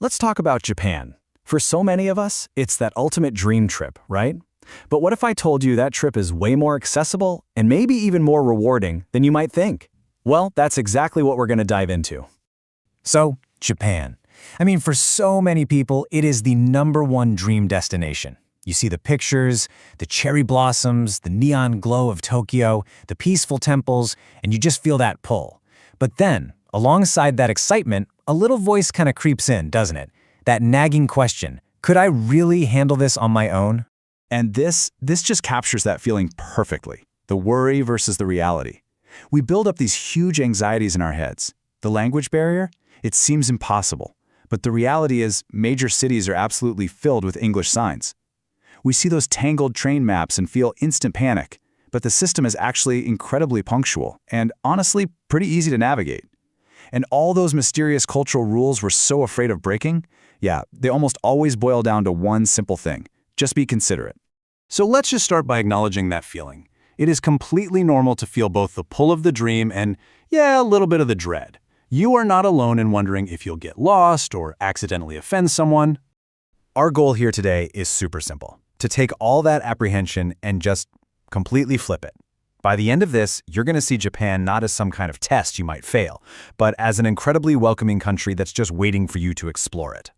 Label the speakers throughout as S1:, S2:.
S1: Let's talk about Japan. For so many of us, it's that ultimate dream trip, right? But what if I told you that trip is way more accessible and maybe even more rewarding than you might think? Well, that's exactly what we're going to dive into.
S2: So, Japan. I mean, for so many people, it is the #1 dream destination. You see the pictures, the cherry blossoms, the neon glow of Tokyo, the peaceful temples, and you just feel that pull. But then, alongside that excitement, a little voice kind of creeps in, doesn't it? That nagging question, could I really handle this on my own?
S3: And this just captures that feeling perfectly, the worry versus the reality. We build up these huge anxieties in our heads. The language barrier? It seems impossible. But the reality is, major cities are absolutely filled with English signs. We see those tangled train maps and feel instant panic, but the system is actually incredibly punctual and, honestly, pretty easy to navigate. And all those mysterious cultural rules we're so afraid of breaking, yeah, they almost always boil down to one simple thing. Just be considerate.
S4: So let's just start by acknowledging that feeling. It is completely normal to feel both the pull of the dream and, yeah, a little bit of the dread. You are not alone in wondering if you'll get lost or accidentally offend someone.
S2: Our goal here today is super simple. To take all that apprehension and just completely flip it. By the end of this, you're going to see Japan not as some kind of test you might fail, but as an incredibly welcoming country that's just waiting for you to explore it.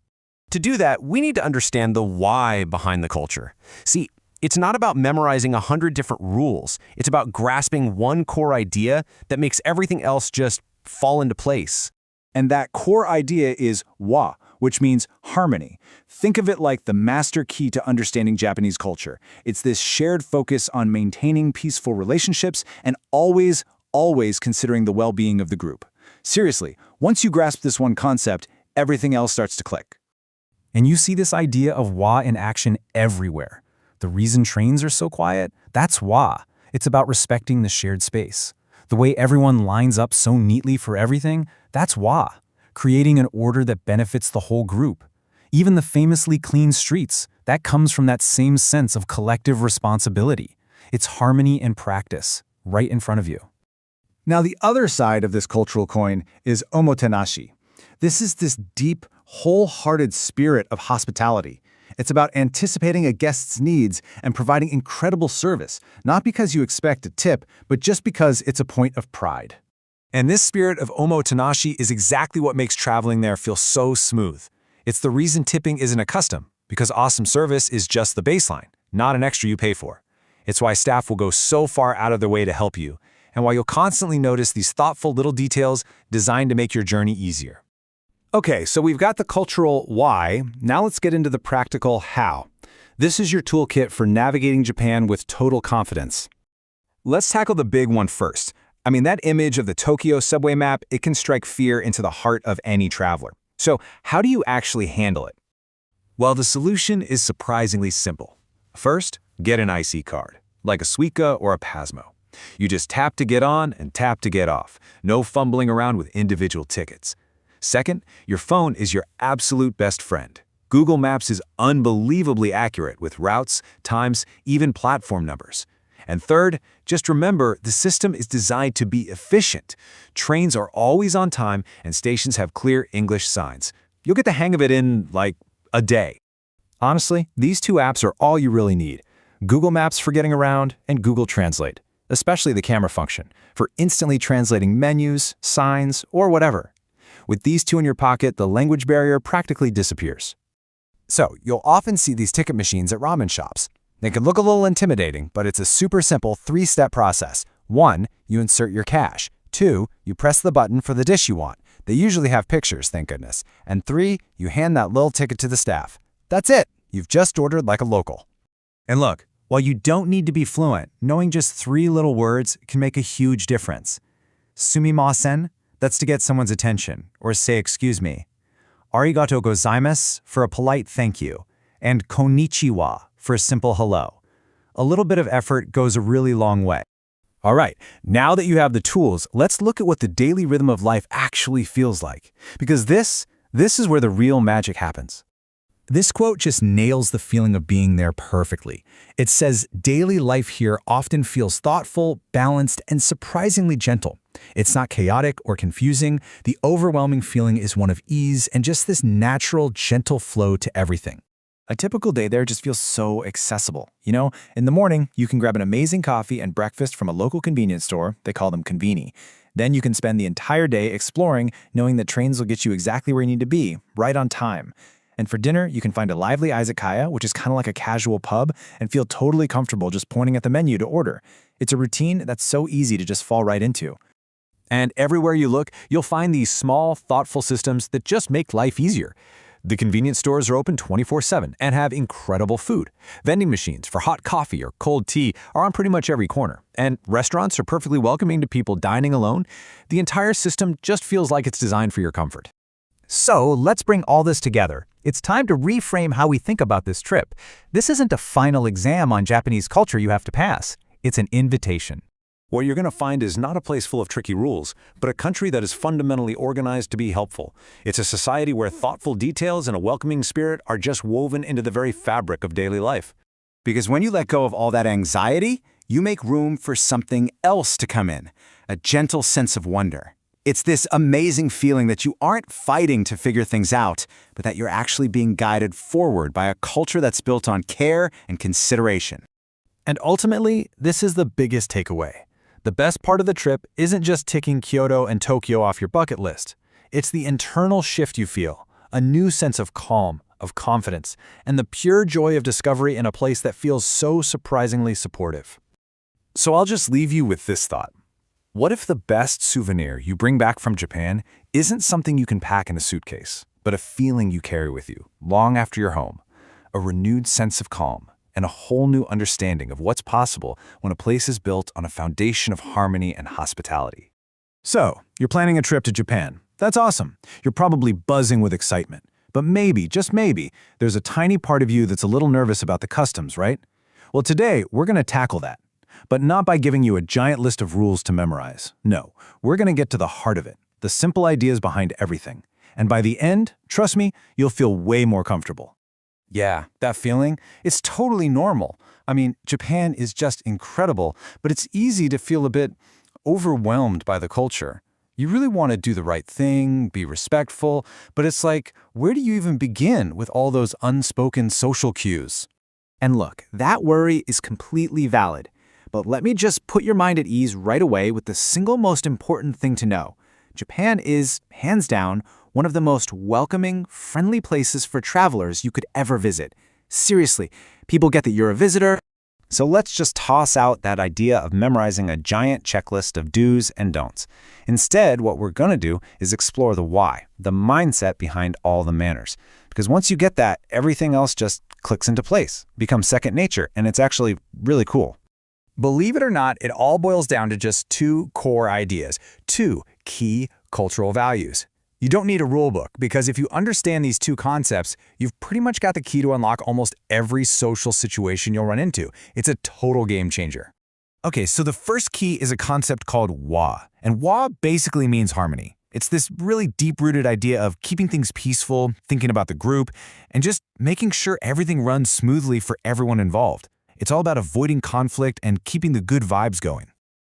S5: To do that, we need to understand the why behind the culture. See, it's not about memorizing 100 different rules. It's about grasping one core idea that makes everything else just fall into place.
S3: And that core idea is wa, which means harmony. Think of it like the master key to understanding Japanese culture. It's this shared focus on maintaining peaceful relationships and always considering the well-being of the group. Seriously, once you grasp this one concept, everything else starts to click.
S2: And you see this idea of wa in action everywhere. The reason trains are so quiet? That's wa. It's about respecting the shared space. The way everyone lines up so neatly for everything? That's wa. Creating an order that benefits the whole group. Even the famously clean streets, that comes from that same sense of collective responsibility. It's harmony and practice, right in front of you.
S3: Now, the other side of this cultural coin is omotenashi. This is this deep, wholehearted spirit of hospitality. It's about anticipating a guest's needs and providing incredible service, not because you expect a tip, but just because it's a point of pride.
S4: And this spirit of omotenashi is exactly what makes traveling there feel so smooth. It's the reason tipping isn't a custom, because awesome service is just the baseline, not an extra you pay for. It's why staff will go so far out of their way to help you, and why you'll constantly notice these thoughtful little details designed to make your journey easier.
S3: Okay, so we've got the cultural why. Now let's get into the practical how. This is your toolkit for navigating Japan with total confidence. Let's tackle the big one first. I mean, that image of the Tokyo subway map, it can strike fear into the heart of any traveler. So how do you actually handle it?
S4: Well, the solution is surprisingly simple. First, get an IC card, like a Suica or a Pasmo. You just tap to get on and tap to get off. No fumbling around with individual tickets. Second, your phone is your absolute best friend. Google Maps is unbelievably accurate with routes, times, even platform numbers. And third, just remember the system is designed to be efficient. Trains are always on time and stations have clear English signs. You'll get the hang of it in, like, a day.
S3: Honestly, these two apps are all you really need. Google Maps for getting around and Google Translate, especially the camera function, for instantly translating menus, signs, or whatever. With these two in your pocket, the language barrier practically disappears.
S2: So, you'll often see these ticket machines at ramen shops. They can look a little intimidating, but it's a super simple 3-step process. 1, you insert your cash. 2, you press the button for the dish you want. They usually have pictures, thank goodness. And 3, you hand that little ticket to the staff. That's it. You've just ordered like a local. And look, while you don't need to be fluent, knowing just 3 little words can make a huge difference. Sumimasen, that's to get someone's attention, or say excuse me. Arigato gozaimasu for a polite thank you. And konnichiwa for a simple hello. A little bit of effort goes a really long way.
S3: All right, now that you have the tools, let's look at what the daily rhythm of life actually feels like. Because this is where the real magic happens. This quote just nails the feeling of being there perfectly. It says, daily life here often feels thoughtful, balanced, and surprisingly gentle. It's not chaotic or confusing. The overwhelming feeling is one of ease and just this natural, gentle flow to everything. A typical day there just feels so accessible. You know, in the morning, you can grab an amazing coffee and breakfast from a local convenience store. They call them conveni. Then you can spend the entire day exploring, knowing that trains will get you exactly where you need to be, right on time. And for dinner, you can find a lively izakaya, which is kind of like a casual pub, and feel totally comfortable just pointing at the menu to order. It's a routine that's so easy to just fall right into.
S4: And everywhere you look, you'll find these small, thoughtful systems that just make life easier. The convenience stores are open 24/7 and have incredible food. Vending machines for hot coffee or cold tea are on pretty much every corner. And restaurants are perfectly welcoming to people dining alone. The entire system just feels like it's designed for your comfort.
S1: So let's bring all this together. It's time to reframe how we think about this trip. This isn't a final exam on Japanese culture you have to pass. It's an invitation.
S4: What you're going to find is not a place full of tricky rules, but a country that is fundamentally organized to be helpful. It's a society where thoughtful details and a welcoming spirit are just woven into the very fabric of daily life.
S2: Because when you let go of all that anxiety, you make room for something else to come in, a gentle sense of wonder. It's this amazing feeling that you aren't fighting to figure things out, but that you're actually being guided forward by a culture that's built on care and consideration.
S3: And ultimately, this is the biggest takeaway. The best part of the trip isn't just ticking Kyoto and Tokyo off your bucket list. It's the internal shift you feel, a new sense of calm, of confidence, and the pure joy of discovery in a place that feels so surprisingly supportive. So I'll just leave you with this thought. What if the best souvenir you bring back from Japan isn't something you can pack in a suitcase, but a feeling you carry with you long after you're home, a renewed sense of calm, and a whole new understanding of what's possible when a place is built on a foundation of harmony and hospitality? So, you're planning a trip to Japan. That's awesome. You're probably buzzing with excitement. But maybe, just maybe, there's a tiny part of you that's a little nervous about the customs, right? Well, today, we're going to tackle that. But not by giving you a giant list of rules to memorize. No, we're going to get to the heart of it, the simple ideas behind everything. And by the end, trust me, you'll feel way more comfortable. Yeah, that feeling, it's totally normal. I mean, Japan is just incredible, but it's easy to feel a bit overwhelmed by the culture. You really want to do the right thing, be respectful, but it's like, where do you even begin with all those unspoken social cues?
S1: And look, that worry is completely valid. But let me just put your mind at ease right away with the single most important thing to know. Japan is, hands down, one of the most welcoming, friendly places for travelers you could ever visit. Seriously, people get that you're a visitor.
S2: So let's just toss out that idea of memorizing a giant checklist of do's and don'ts. Instead, what we're going to do is explore the why, the mindset behind all the manners. Because once you get that, everything else just clicks into place, becomes second nature, and it's actually really cool.
S3: Believe it or not, it all boils down to just two core ideas, two key cultural values. You don't need a rule book, because if you understand these two concepts, you've pretty much got the key to unlock almost every social situation you'll run into. It's a total game changer. Okay, so the first key is a concept called wa, and wa basically means harmony. It's this really deep-rooted idea of keeping things peaceful, thinking about the group, and just making sure everything runs smoothly for everyone involved. It's all about avoiding conflict and keeping the good vibes going.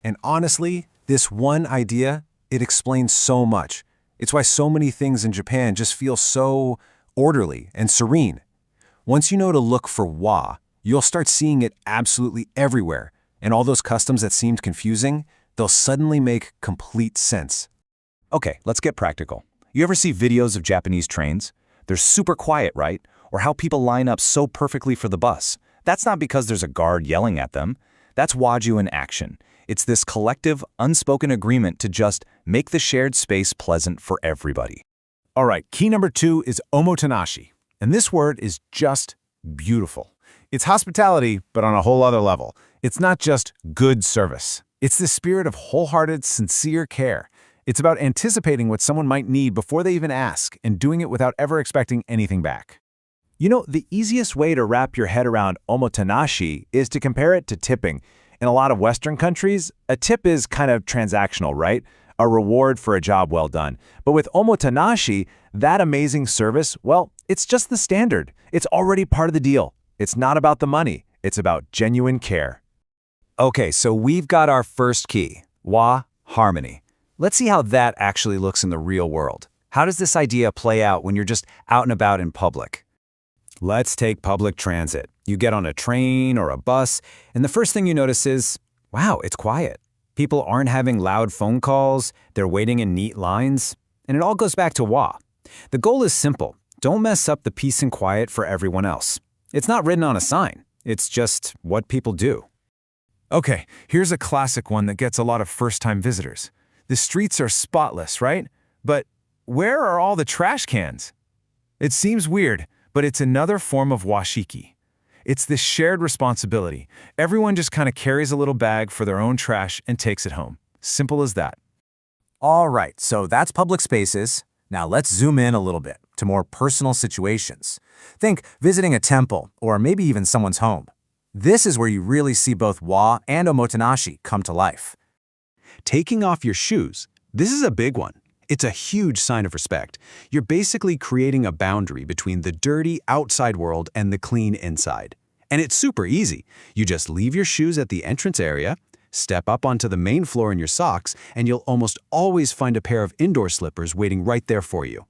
S4: And honestly, this one idea, it explains so much. It's why so many things in Japan just feel so orderly and serene. Once you know to look for wa, you'll start seeing it absolutely everywhere, and all those customs that seemed confusing, they'll suddenly make complete sense. Okay, let's get practical. You ever see videos of Japanese trains? They're super quiet, right? Or how people line up so perfectly for the bus. That's not because there's a guard yelling at them. That's waju in action. It's this collective, unspoken agreement to just make the shared space pleasant for everybody. All right, key number 2 is omotenashi. And this word is just beautiful. It's hospitality, but on a whole other level. It's not just good service. It's the spirit of wholehearted, sincere care. It's about anticipating what someone might need before they even ask and doing it without ever expecting anything back. You know, the easiest way to wrap your head around omotenashi is to compare it to tipping. In a lot of Western countries, a tip is kind of transactional, right? a reward for a job well done. But with omotenashi, that amazing service, well, it's just the standard. It's already part of the deal. It's not about the money. It's about genuine care.
S3: Okay, so we've got our first key, wa, harmony. Let's see how that actually looks in the real world. How does this idea play out when you're just out and about in public? Let's take public transit. You get on a train or a bus, and the first thing you notice is, wow, it's quiet. People aren't having loud phone calls, they're waiting in neat lines, and it all goes back to wa. The goal is simple. Don't mess up the peace and quiet for everyone else. It's not written on a sign. It's just what people do.
S4: Okay, here's a classic one that gets a lot of first-time visitors. The streets are spotless, right? But where are all the trash cans? It seems weird, but it's another form of washiki. It's this shared responsibility. Everyone just kind of carries a little bag for their own trash and takes it home. Simple as that.
S3: All right, so that's public spaces. Now let's zoom in a little bit to more personal situations. Think visiting a temple or maybe even someone's home. This is where you really see both wa and omotenashi come to life.
S6: Taking off your shoes. This is a big one. It's a huge sign of respect. You're basically creating a boundary between the dirty outside world and the clean inside. And it's super easy. You just leave your shoes at the entrance area, step up onto the main floor in your socks, and you'll almost always find a pair of indoor slippers waiting right there for you.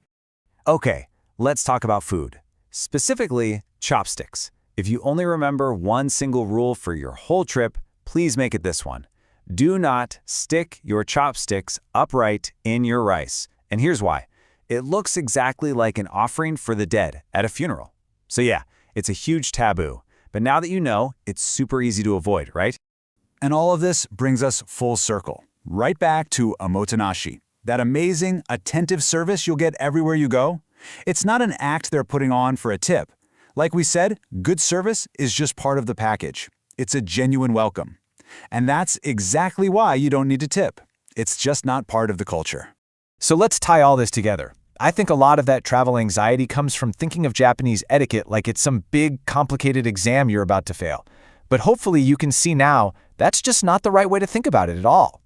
S3: Okay, let's talk about food. Specifically, chopsticks. If you only remember one single rule for your whole trip, please make it this one. Do not stick your chopsticks upright in your rice. And here's why. It looks exactly like an offering for the dead at a funeral. So yeah, it's a huge taboo. But now that you know, it's super easy to avoid, right?
S6: And all of this brings us full circle, right back to omotenashi, that amazing, attentive service you'll get everywhere you go. It's not an act they're putting on for a tip. Like we said, good service is just part of the package. It's a genuine welcome. And that's exactly why you don't need to tip. It's just not part of the culture.
S2: So let's tie all this together. I think a lot of that travel anxiety comes from thinking of Japanese etiquette like it's some big, complicated exam you're about to fail. But hopefully you can see now that's just not the right way to think about it at all.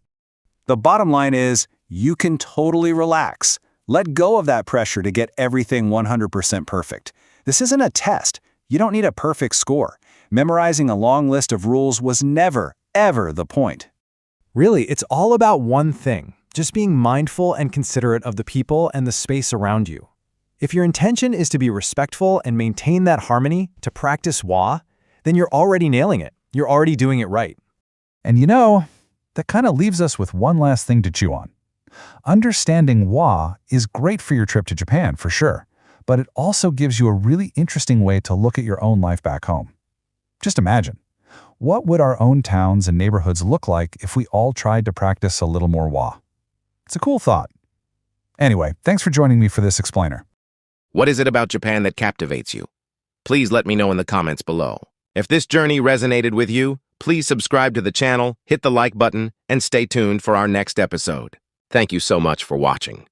S6: The bottom line is, you can totally relax. Let go of that pressure to get everything 100% perfect. This isn't a test. You don't need a perfect score. Memorizing a long list of rules was never, ever the point.
S2: Really, it's all about one thing, just being mindful and considerate of the people and the space around you. If your intention is to be respectful and maintain that harmony, to practice wa, then you're already nailing it. You're already doing it right.
S7: And you know, that kind of leaves us with one last thing to chew on. Understanding wa is great for your trip to Japan, for sure, but it also gives you a really interesting way to look at your own life back home. Just imagine, what would our own towns and neighborhoods look like if we all tried to practice a little more wa? It's a cool thought. Anyway, thanks for joining me for this explainer.
S8: What is it about Japan that captivates you? Please let me know in the comments below. If this journey resonated with you, please subscribe to the channel, hit the like button, and stay tuned for our next episode. Thank you so much for watching.